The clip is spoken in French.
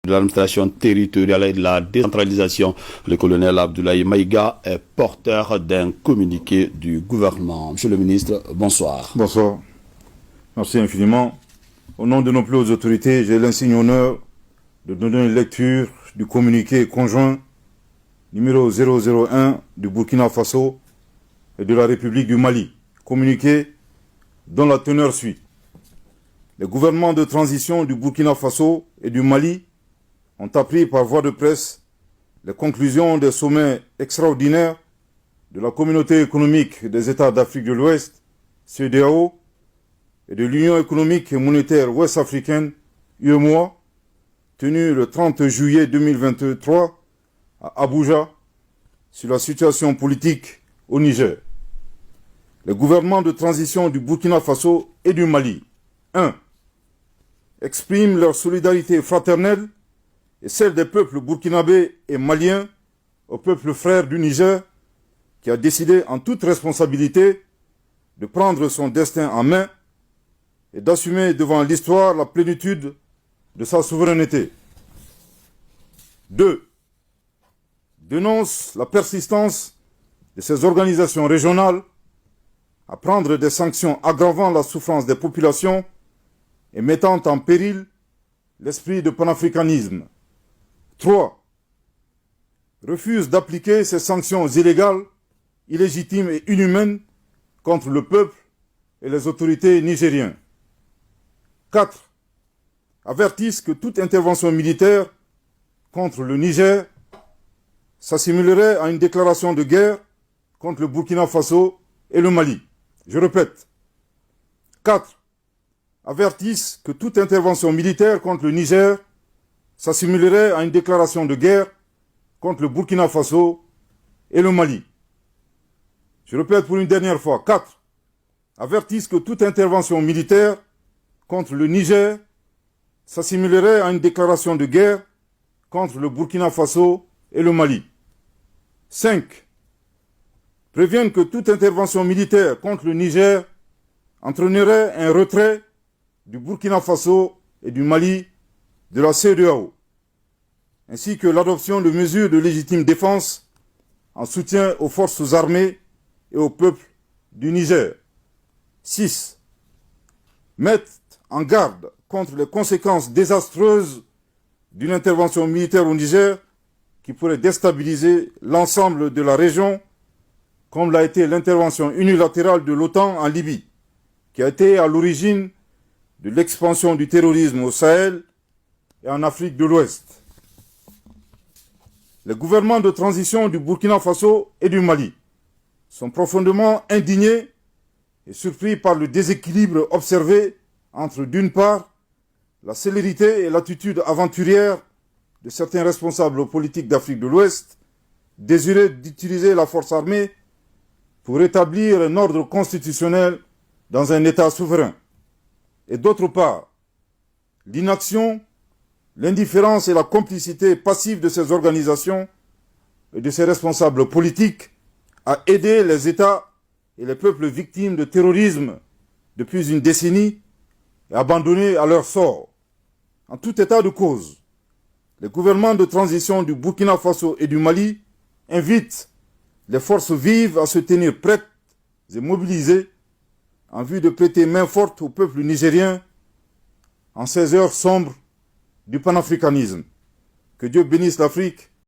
De l'administration territoriale et de la décentralisation, le colonel Abdoulaye Maïga est porteur d'un communiqué du gouvernement. Monsieur le ministre, bonsoir. Bonsoir. Merci infiniment. Au nom de nos plus hautes autorités, j'ai l'insigne honneur de donner une lecture du communiqué conjoint numéro 001 du Burkina Faso et de la République du Mali. Communiqué dont la teneur suit. Les gouvernements de transition du Burkina Faso et du Mali ont appris par voie de presse les conclusions des sommets extraordinaires de la Communauté économique des États d'Afrique de l'Ouest, CEDEAO, et de l'Union économique et monétaire ouest-africaine, UEMOA, tenue le 30 juillet 2023 à Abuja, sur la situation politique au Niger. Les gouvernements de transition du Burkina Faso et du Mali, 1. Expriment leur solidarité fraternelle et celle des peuples burkinabés et maliens au peuple frère du Niger, qui a décidé en toute responsabilité de prendre son destin en main et d'assumer devant l'histoire la plénitude de sa souveraineté. 2. Dénonce la persistance de ces organisations régionales à prendre des sanctions aggravant la souffrance des populations et mettant en péril l'esprit de panafricanisme. 3. Refuse d'appliquer ces sanctions illégales, illégitimes et inhumaines contre le peuple et les autorités nigériennes. 4. Avertissent que toute intervention militaire contre le Niger s'assimilerait à une déclaration de guerre contre le Burkina Faso et le Mali. Je répète. 4. Avertissent que toute intervention militaire contre le Niger s'assimilerait à une déclaration de guerre contre le Burkina Faso et le Mali. Je répète pour une dernière fois. 4. Avertissent que toute intervention militaire contre le Niger s'assimilerait à une déclaration de guerre contre le Burkina Faso et le Mali. 5. Préviennent que toute intervention militaire contre le Niger entraînerait un retrait du Burkina Faso et du Mali de la CEDEAO, ainsi que l'adoption de mesures de légitime défense en soutien aux forces armées et au peuple du Niger. 6. Mettent en garde contre les conséquences désastreuses d'une intervention militaire au Niger qui pourrait déstabiliser l'ensemble de la région, comme l'a été l'intervention unilatérale de l'OTAN en Libye, qui a été à l'origine de l'expansion du terrorisme au Sahel et en Afrique de l'Ouest. Les gouvernements de transition du Burkina Faso et du Mali sont profondément indignés et surpris par le déséquilibre observé entre, d'une part, la célérité et l'attitude aventurière de certains responsables politiques d'Afrique de l'Ouest, désireux d'utiliser la force armée pour établir un ordre constitutionnel dans un État souverain, et d'autre part, l'inaction, l'indifférence et la complicité passive de ces organisations et de ces responsables politiques à aider les États et les peuples victimes de terrorisme depuis une décennie et abandonnés à leur sort. En tout état de cause, les gouvernements de transition du Burkina Faso et du Mali invitent les forces vives à se tenir prêtes et mobilisées en vue de prêter main forte au peuple nigérien en ces heures sombres du panafricanisme. Que Dieu bénisse l'Afrique